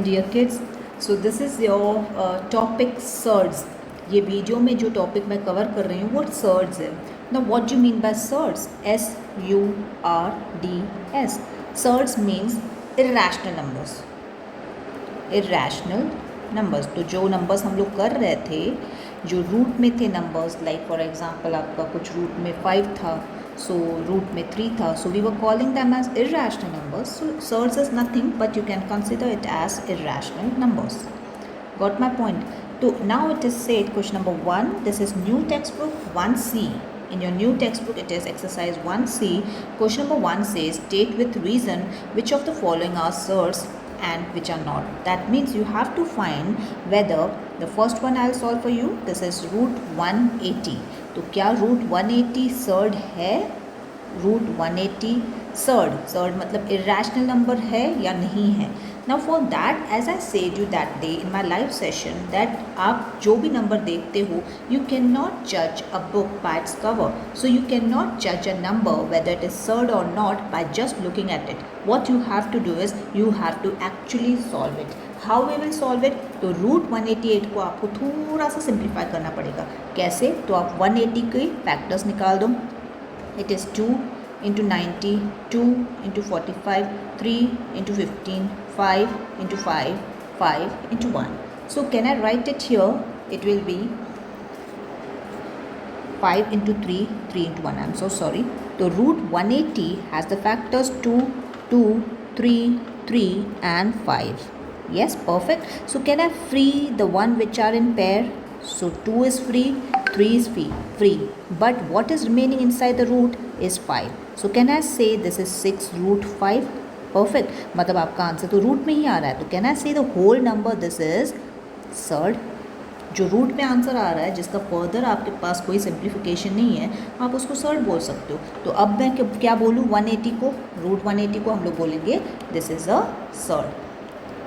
dear kids. So this is your topic surds. ये video में जो टॉपिक मैं कवर कर रही हूँ वो सर्ड्स है. Now what do you mean by surds? S-U-R-D-S. Surds means irrational numbers. Irrational numbers. तो जो नंबर्स हम लोग कर रहे थे, जो रूट में थे नंबर्स, लाइक फॉर एग्जांपल आपका कुछ रूट में 5 था, so root में 3 था, so we were calling them as irrational numbers. So surds is nothing but you can consider it as irrational numbers. Got my point? So now it is said, question number 1, this is new textbook 1C. In your new textbook it is exercise 1C. Question number 1 says, state with reason which of the following are surds and which are not. That means you have to find whether the first one I'll solve for you. This is root 180. तो क्या root 180 surd है? Root 180 surd मतलब irrational number है या नहीं है? Now for that, as I said you that day in my live session, that आप जो भी नंबर देखते हो, यू कैन नॉट जज a book by its cover. So you can not जज a number whether it is surd or not by just looking at it. What you have to do is you have to actually solve it. How we will solve it? तो root 188 को आपको थोड़ा सा simplify करना पड़ेगा. कैसे? तो आप 180 के फैक्टर्स निकाल दो. It is 2 into 90, 2 into 45, 3 into 15, 5 into 5, 5 into 1. So can I write it here? It will be 5 into 3, 3 into 1. I am so sorry. तो root 180 has the factors 2, 2, 3, 3 and 5. Yes, perfect. So can I free the one which are in pair? So 2 is free, 3 is free. But what is remaining inside the root is 5. So can I say this is 6 root 5? Perfect. मतलब आपका answer तो root में ही आ रहा है. तो can I say the whole number this is surd? जो root में answer आ रहा है, जिसका फर्दर आपके पास कोई सिंप्लीफिकेशन नहीं है, आप उसको सर्ड बोल सकते हो. तो अब मैं क्या बोलूँ? 180 को, रूट 180 को हम लोग बोलेंगे this is a surd.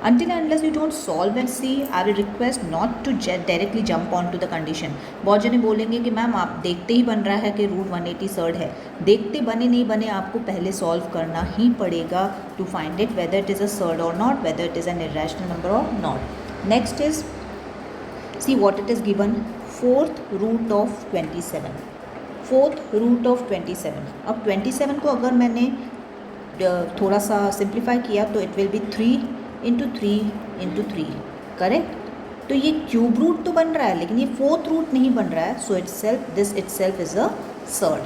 Until and unless you don't solve and see, I will request not to directly jump on to the condition. बहुत जने बोलेंगे कि मैम आप देखते ही बन रहा है कि रूट 180 सर्ड है. देखते बने नहीं बने, आपको पहले सॉल्व करना ही पड़ेगा to find it whether it is a surd or not, whether it is an irrational number or not. Next is see what it is given. Fourth root of 27. Fourth root of 27. अब 27 को अगर मैंने थोड़ा सा simplify किया तो it will be 3 into 3 into 3. Correct? तो ये क्यूब रूट तो बन रहा है, लेकिन ये फोर्थ रूट नहीं बन रहा है. So this itself is a surd.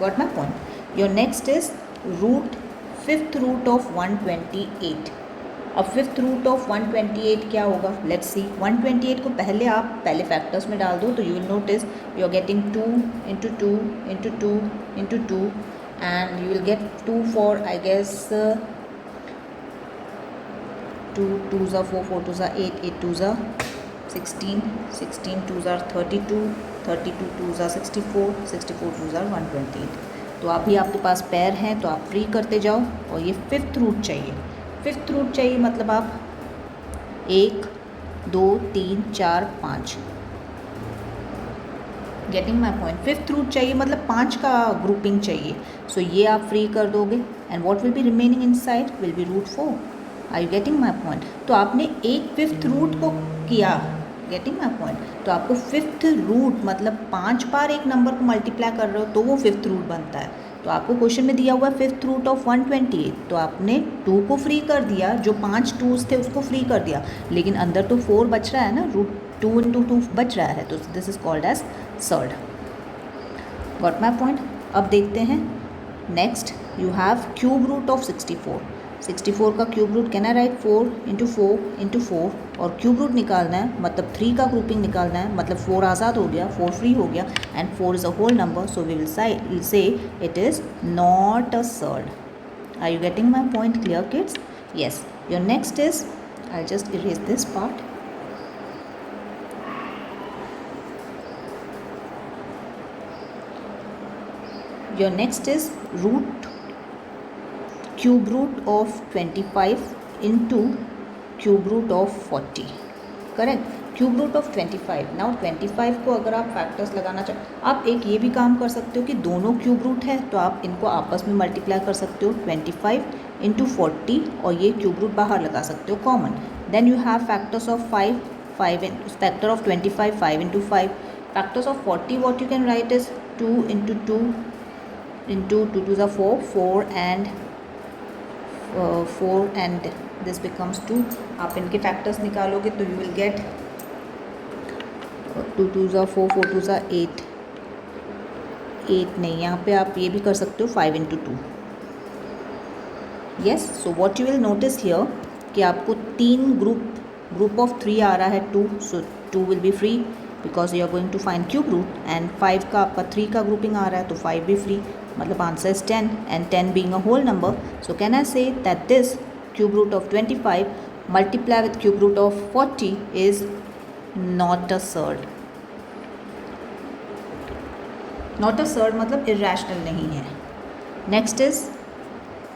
Got my point? Your next is root, fifth root of 128. अब फिफ्थ रूट ऑफ 128 क्या होगा? Let's see. 128 को पहले फैक्टर्स में डाल दो, तो you will notice you are getting 2 into 2 into 2 into 2 and you will get 2 for I guess 2 2s are 4, 4 2s are 8, 8 2s are 16, 16 2s are 32, 32 2s are 64, 64 2s are 128. तो अभी आपके पास पैर हैं तो आप फ्री करते जाओ. और ये फिफ्थ रूट चाहिए. फिफ्थ रूट चाहिए मतलब आप 1 2 3 4 5. Getting my point? Fifth root चाहिए मतलब 5 का ग्रुपिंग चाहिए. सो ये आप फ्री कर दोगे and what will be remaining inside will be root 4. Are you getting my point? तो आपने एक फिफ्थ रूट को किया. Getting my point? तो आपको फिफ्थ रूट मतलब 5 बार एक नंबर को मल्टीप्लाई कर रहे हो तो वो फिफ्थ रूट बनता है. तो आपको क्वेश्चन में दिया हुआ है फिफ्थ रूट ऑफ 128. तो आपने 2 को फ्री कर दिया, जो 5 2s थे उसको फ्री कर दिया, लेकिन अंदर तो 4 बच रहा है ना, रूट 2 इंटू 2 बच रहा है. तो this is called as surd. Got my point? अब देखते हैं next. You have cube root of 64. 64 का cube root can I write 4 into 4 into 4. और क्यूब रूट निकालना है मतलब 3 का ग्रुपिंग निकालना है, मतलब 4 आज़ाद हो गया, 4 फ्री हो गया and 4 is a whole number. So we will say it is not a surd. Are you getting my point? Clear kids? Yes. Your next is, I just erase this part. Your next is root cube root of 25 into cube root of 40. Correct? Cube root of 25. Now 25 को अगर आप factors लगाना चाहो, आप एक ये भी काम कर सकते हो कि दोनों क्यूब रूट है तो आप इनको आपस में मल्टीप्लाई कर सकते हो. 25 इंटू 40 और ये क्यूब रूट बाहर लगा सकते हो common. Then you have factors of 5 factor of 25 5 into 5. Factors of 40 what you can write is 2 into 2 into 2 to the 4 4 and this becomes 2. आप इनके फैक्टर्स निकालोगे तो you will get 2 to the 4 4 to the 8 नहीं, यहाँ पे आप ये भी कर सकते हो 5 into 2. Yes, so what you will notice here कि आपको तीन ग्रुप ऑफ 3 आ रहा है 2, so 2 will be free because you are going to find cube root. And 5 का आपका 3 का ग्रुपिंग आ रहा है तो 5 भी फ्री, मतलब answer is 10 and 10 being a whole number. So can I say that this cube root of 25 multiply with cube root of 40 is not a surd. Not a surd मतलब irrational नहीं है. Next is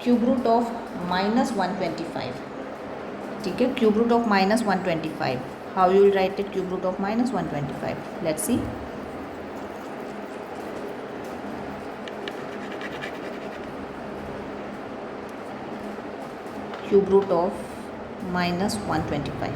cube root of -125. ठीक है, cube root of -125. How you will write it? Cube root of -125. Let's see. Cube root of -125.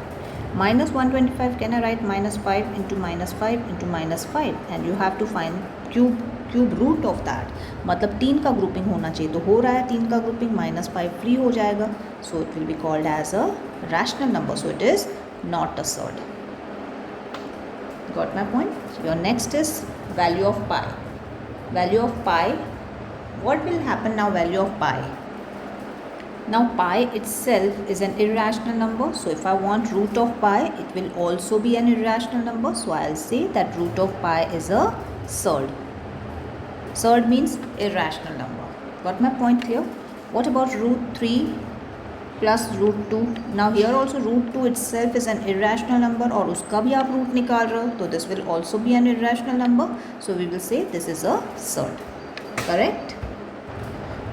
-125 can I write -5 into -5 into -5 and you have to find cube root of that. मतलब 3 का grouping होना चाहिए तो हो रहा है 3 का grouping, -5 free हो जाएगा. So it will be called as a rational number. So it is not a surd. Got my point? Your next is value of pi. Value of pi. What will happen now? Value of pi. Now pi itself is an irrational number, so if I want root of pi, it will also be an irrational number, so I'll say that root of pi is a surd. Surd means irrational number. Got my point here? What about root 3 plus root 2? Now here also root 2 itself is an irrational number और उसका भी आप root निकाल रहे हो तो this will also be an irrational number, so we will say this is a surd. Correct?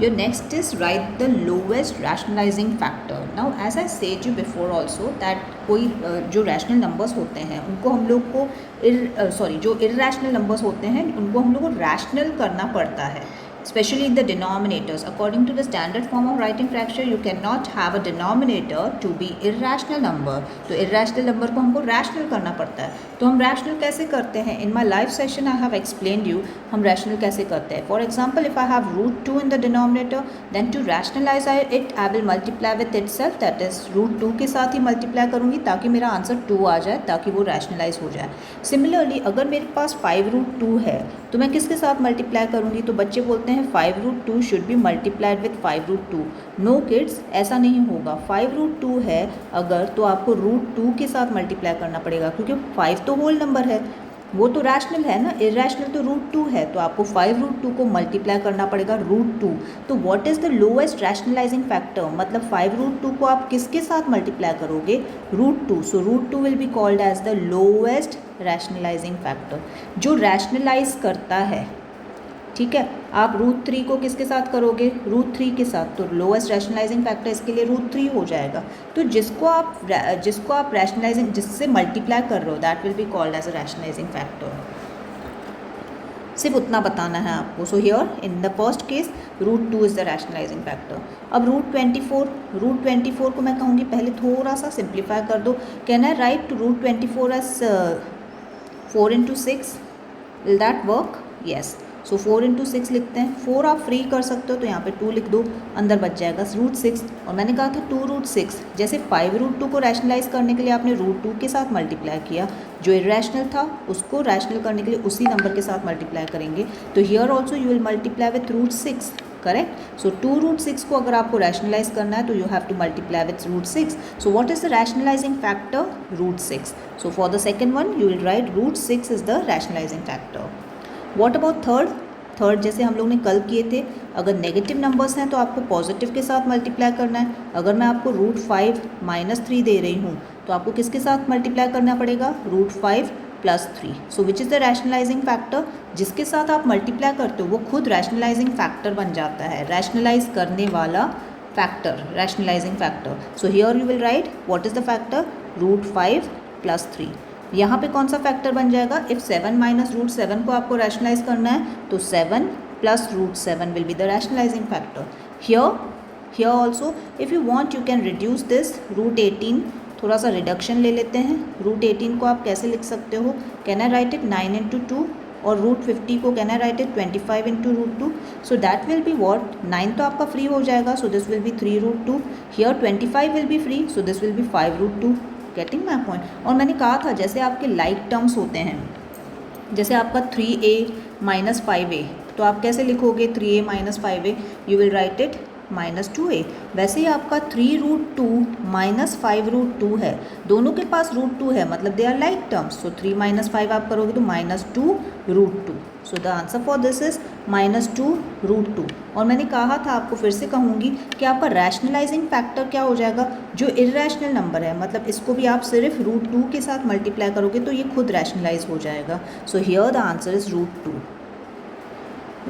Your next is write the lowest rationalizing factor. Now as I said you before also that कोई जो rational numbers होते हैं उनको हम लोग को जो irrational numbers होते हैं उनको हम लोग को रैशनल करना पड़ता है, especially in the denominators. According to the standard form of writing fraction, you cannot have a denominator to be irrational number. तो irrational number को हमको rational करना पड़ता है. तो हम rational कैसे करते हैं? In my live session I have explained you हम rational कैसे करते हैं. For example, if I have root 2 in the denominator, then to rationalize it I will multiply with itself, that is root 2 के साथ ही multiply करूँगी ताकि मेरा answer 2 आ जाए, ताकि वो rationalize हो जाए. Similarly, अगर मेरे पास 5 root 2 है तो मैं किसके साथ मल्टीप्लाई करूँगी? तो बच्चे बोलते हैं 5 root 2 should be multiplied with 5 root 2. No kids, ऐसा नहीं होगा. 5 रूट 2 है अगर तो आपको रूट 2 के साथ मल्टीप्लाई करना पड़ेगा क्योंकि 5 तो होल नंबर है, वो तो रैशनल है ना. इरेशनल तो रूट 2 है तो आपको 5 रूट 2 को मल्टीप्लाई करना पड़ेगा रूट 2. तो what is the lowest rationalising factor? मतलब 5 रूट 2 को आप किसके साथ मल्टीप्लाई करोगे? Root 2. So root 2 will be called as the lowest rationalising factor, जो रैशनलाइज करता है. ठीक है, आप रूट 3 को किसके साथ करोगे? रूट 3 के साथ. तो लोएस्ट रैशनलाइजिंग फैक्टर इसके लिए रूट 3 हो जाएगा. तो जिसको आप रैशनलाइजिंग जिससे मल्टीप्लाई कर रहे हो that will be called as a rationalising factor. सिर्फ उतना बताना है आपको. So here in the first case root 2 is the rationalising factor. अब रूट 24 को मैं कहूँगी पहले थोड़ा सा सिंप्लीफाई कर दो. Can I write root 24 as 4 into 6? Will that work? Yes. So 4 into 6 लिखते हैं. 4 आप फ्री कर सकते हो तो यहाँ पे 2 लिख दो, अंदर बच जाएगा रूट 6. और मैंने कहा था 2 रूट 6. जैसे 5 रूट 2 को रैशनलाइज करने के लिए आपने रूट 2 के साथ मल्टीप्लाई किया, जो इरेशनल था उसको रैशनल करने के लिए उसी नंबर के साथ मल्टीप्लाई करेंगे. तो here also you will multiply with root 6. Correct. So 2 root 6 को अगर आपको रैशनलाइज करना है तो you have to multiply with root 6. So what is the rationalising factor? Root 6. So for the second one you will write root 6 is the rationalising factor. What about third जैसे हम लोग ने कल किए थे, अगर नेगेटिव नंबर्स हैं तो आपको पॉजिटिव के साथ मल्टीप्लाई करना है. अगर मैं आपको रूट 5 -3 दे रही हूँ तो आपको किसके साथ मल्टीप्लाई करना पड़ेगा? Root 5 plus 3. So which is the rationalising factor? जिसके साथ आप मल्टीप्लाई करते हो वो खुद रैशनलाइजिंग फैक्टर बन जाता है, रैशनलाइज करने वाला factor, rationalising factor. So here you will write what is the factor? Root 5 plus 3. यहाँ पे कौन सा फैक्टर बन जाएगा? इफ़ 7 माइनस रूट 7 को आपको रैशनलाइज करना है तो 7 plus root 7 will be the rationalising factor. Here here also if you want you can reduce this root 18, थोड़ा सा रिडक्शन ले लेते हैं। रूट 18 को आप कैसे लिख सकते हो, can I write it 9 into 2, और रूट 50 को can I write it 25 into root 2, so that will be what, 9 तो आपका फ्री हो जाएगा, so this will be 3 root 2, here 25 will be free, so this will be 5 root 2। Getting my point. और मैंने कहा था जैसे आपके लाइक टर्म्स होते हैं, जैसे आपका 3a माइनस 5a, तो आप कैसे लिखोगे 3a minus 5a, you will write it minus 2a। वैसे ही आपका 3 रूट 2 माइनस 5 रूट 2 है, दोनों के पास रूट 2 है, मतलब they are like terms, so 3 minus 5 आप करोगे तो minus 2 root 2, so the answer for this is minus 2 root 2। और मैंने कहा था, आपको फिर से कहूँगी कि आपका रैशनलाइजिंग फैक्टर क्या हो जाएगा, जो इर्रेशनल नंबर है, मतलब इसको भी आप सिर्फ रूट 2 के साथ मल्टीप्लाई करोगे तो ये खुद रैशनलाइज हो जाएगा। So here the answer is root 2।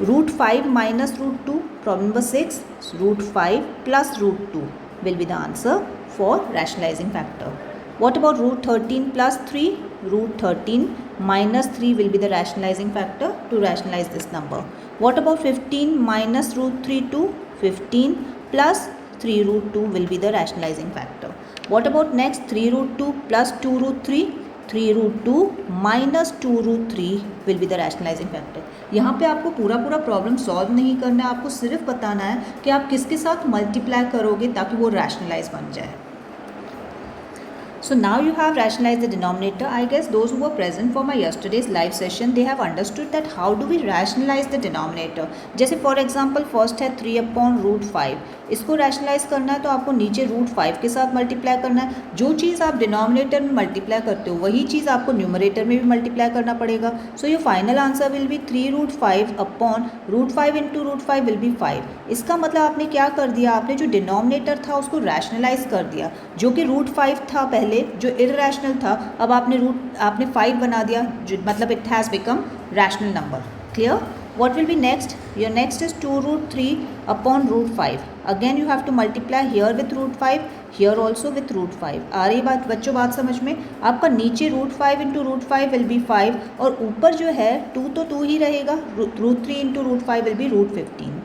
Root 5 minus root 2, problem number 6, root 5 plus root 2 will be the answer for rationalizing factor. What about root 13 plus 3? Root 13 minus 3 will be the rationalizing factor to rationalize this number. What about 15 minus root 3 2? 15 plus 3 root 2 will be the rationalizing factor. What about next 3 root 2 plus 2 root 3? 3 root 2 minus 2 root 3 will be the rationalising factor. यहाँ पे आपको पूरा problem solve नहीं करना है, आपको सिर्फ बताना है कि आप किसके साथ मल्टीप्लाई करोगे ताकि वो रैशनलाइज बन जाए। So now you have rationalized the denominator. I guess those who were present for my yesterday's live session, they have understood that how do we rationalize the denominator. जैसे for example first है 3 upon root 5, इसको rationalize करना है तो आपको नीचे root 5 के साथ multiply करना है। जो चीज़ आप denominator में multiply करते हो वही चीज़ आपको numerator में भी multiply करना पड़ेगा। So your final answer will be 3 root 5 upon root 5 into root 5 will be 5। इसका मतलब आपने क्या कर दिया, आपने जो denominator था उसको rationalize कर दिया, जो कि root 5 था पहले, जो इर्रेशनल था, अब आपने 5 बना दिया, जो मतलब it has become rational number. Clear? what will be next? Your next is 2 root 3 upon root 5. Again you have to multiply here with root 5, here also with root 5. आ रही बात बच्चों, बात समझ में? आपका नीचे root 5 into root 5 will be 5 और ऊपर जो है 2 तो 2 ही रहेगा, root 3 into root 5 will be root 15.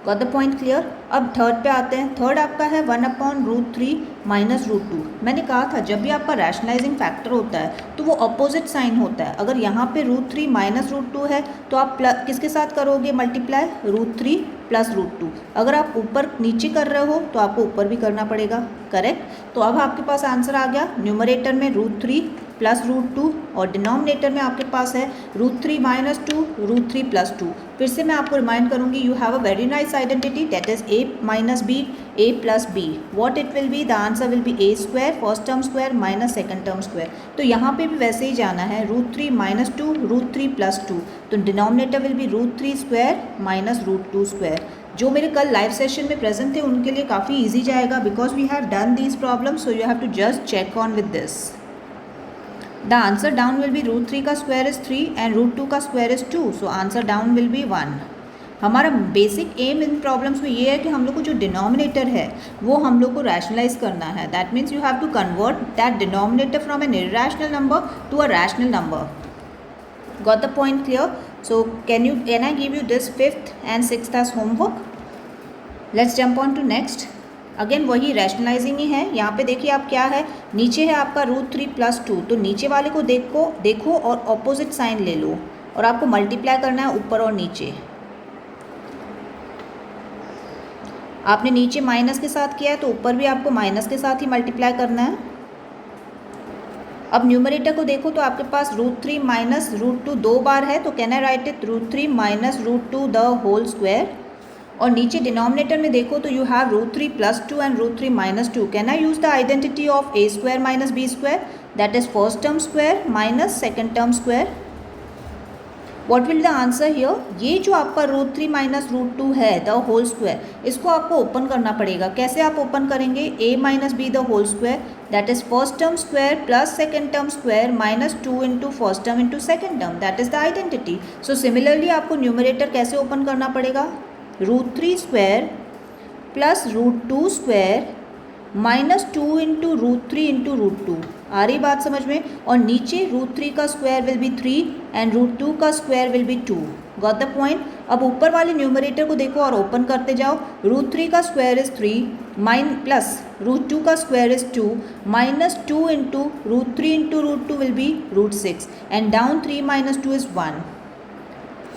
Got the point clear? अब थर्ड पे आते हैं। थर्ड आपका है 1 अपॉन रूट 3 माइनस रूट 2। मैंने कहा था जब भी आपका रैशनलाइजिंग फैक्टर होता है तो वो अपोजिट साइन होता है। अगर यहाँ पे रूट 3 माइनस रूट 2 है तो आप किसके साथ करोगे मल्टीप्लाई? Root 3 plus root 2। अगर आप ऊपर नीचे कर रहे हो तो आपको ऊपर भी करना पड़ेगा, करेक्ट? तो अब आपके पास आंसर आ गया, न्यूमरेटर में रूट 3 प्लस रूट 2 और डिनोमिनेटर में आपके पास है रूट 3 माइनस 2 रूट 3 प्लस 2। फिर से मैं आपको रिमाइंड करूंगी, you have a very nice identity that is a minus b a plus b. What it will be? The answer will be a square first term square minus second term square. तो यहाँ पे भी वैसे ही जाना है, root 3 minus 2 root 3 plus 2, तो denominator will be root 3 square minus root 2 square. जो मेरे कल लाइव सेशन में प्रेजेंट थे उनके लिए काफ़ी ईजी जाएगा, because we have done these problem, so you have to just check on with this. The answer down will be root 3 का स्क्वायर इज 3 and root 2 का square is 2, so answer down will be 1। हमारा basic M इन problems में ये है कि हम लोग को जो डिनोमिनेटर है वो हम लोग को रैशनलाइज करना है। That means you have to convert that denominator from an irrational number to a rational number. Got the point clear? So can I give you this 5th and 6th as homework? Let's jump on to next. Again वही rationalising ही है। यहाँ पे देखिए आप क्या है, नीचे है आपका रूट 3 प्लस 2, तो नीचे वाले को देखो और ऑपोजिट साइन ले लो और आपको मल्टीप्लाई करना है ऊपर और नीचे। आपने नीचे माइनस के साथ किया है तो ऊपर भी आपको माइनस के साथ ही मल्टीप्लाई करना है। अब न्यूमरेटर को देखो तो आपके पास रूट 3 माइनस रूट 2 दो बार है, तो can I write it root 3 minus root 2 the whole square. और नीचे डिनोमिनेटर में देखो तो you have root 3 plus 2 and root 3 minus 2। Can I use the identity of a square minus b square? That is first term square minus second term square. What will the answer here? ये जो आपका root 3 minus root 2 है the whole square, इसको आपको open करना पड़ेगा। कैसे आप ओपन करेंगे? a minus b the whole square, that is first term square plus second term square minus 2 into first term into second term, that is the identity. So similarly आपको numerator कैसे open करना पड़ेगा? Root 3 square plus root 2 square minus 2 into root 3 into root 2। आ रही बात समझ में? और नीचे रूट 3 का square will be 3 and root 2 का square will B 2। Got the point? अब ऊपर वाले न्यूमरेटर को देखो और ओपन करते जाओ। रूट 3 का स्क्वायर इज 3 प्लस रूट 2 का square is 2 minus 2 into root 3 into root 2 will be root 6 and down 3 minus 2 is 1।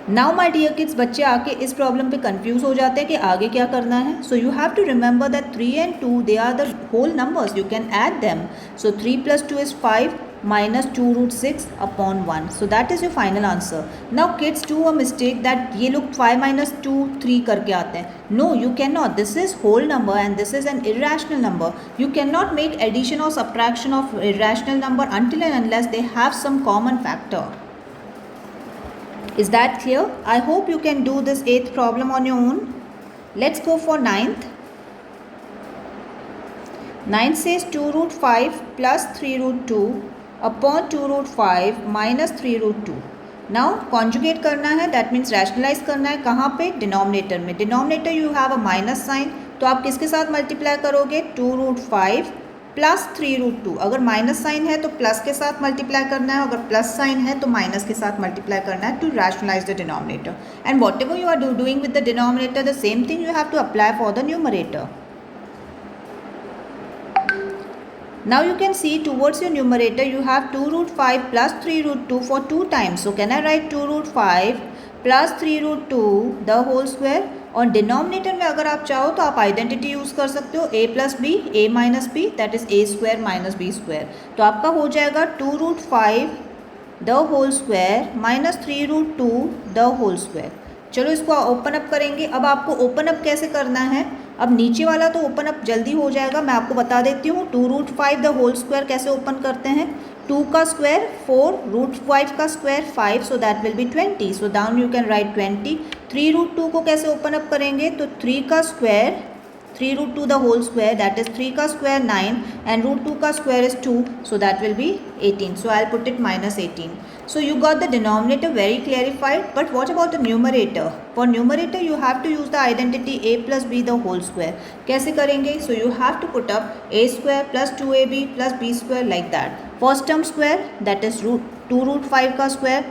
Now my dear kids, बच्चे आके इस प्रॉब्लम पे कंफ्यूज हो जाते हैं कि आगे क्या करना है। So you have to remember that 3 and 2 they are the whole numbers, you can add them. So 3 plus 2 is 5 minus 2 root 6 upon 1. So that is your final answer. Now kids do a mistake that ये लोग 5 minus 2 3 करके आते हैं। No, you cannot. This is whole number and this is an irrational number. You cannot make addition or subtraction of irrational number until and unless they have some common factor. Is that clear? I hope you can do this 8th problem on your own. Let's go for 9th. 9 says 2 root 5 plus 3 root 2 upon 2 root 5 minus 3 root 2. Now conjugate करना है, that means rationalize करना है। कहाँ पे? Denominator में। Denominator you have a minus sign, तो आप किसके साथ मल्टीप्लाई करोगे? 2 root 5 प्लस 3 रूट 2। अगर माइनस साइन है तो प्लस के साथ मल्टीप्लाई करना है, अगर प्लस साइन है तो माइनस के साथ मल्टीप्लाई करना है to rationalise the denominator. And whatever you are doing with the denominator, the same thing you have to apply for the numerator. Now you can see towards your numerator you have 2 root 5 plus 3 root 2 for 2 times. So can I write 2 root 5 plus 3 root 2 the whole square? और denominator में अगर आप चाहो तो आप identity use कर सकते हो, a plus b a minus b that is a square minus b square. तो आपका हो जाएगा 2 root 5 the whole square minus 3 root 2 the whole square. चलो इसको ओपन अप करेंगे। अब आपको ओपन अप कैसे करना है? अब नीचे वाला तो ओपन अप जल्दी हो जाएगा, मैं आपको बता देती हूँ। 2 रूट 5 द होल स्क्वायर कैसे ओपन करते हैं? 2 का स्क्वायर 4, रूट 5 का square 5, so that will be 20। So down you can write 20। 3 root 2 को कैसे ओपन अप करेंगे? तो 3 का square 3 root 2 the whole square, that is 3 का square 9 and root 2 का square is 2, so that will be 18. So I'll put it minus 18. So you got the denominator very clarified, but what about the numerator? For numerator you have to use the identity a plus b the whole square. कैसे करेंगे? So you have to put up a square plus 2ab plus b square like that. First term square, that is 2 root 5 का square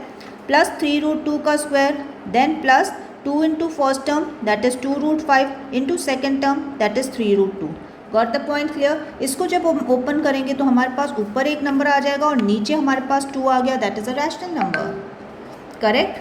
plus 3 root 2 का square, then plus 2 into first term that is 2 root 5 into second term that is 3 root 2. Got the point clear? इसको जब हम open करेंगे तो हमारे पास ऊपर एक नंबर आ जाएगा और नीचे हमारे पास 2 आ गया, that is a rational number. Correct?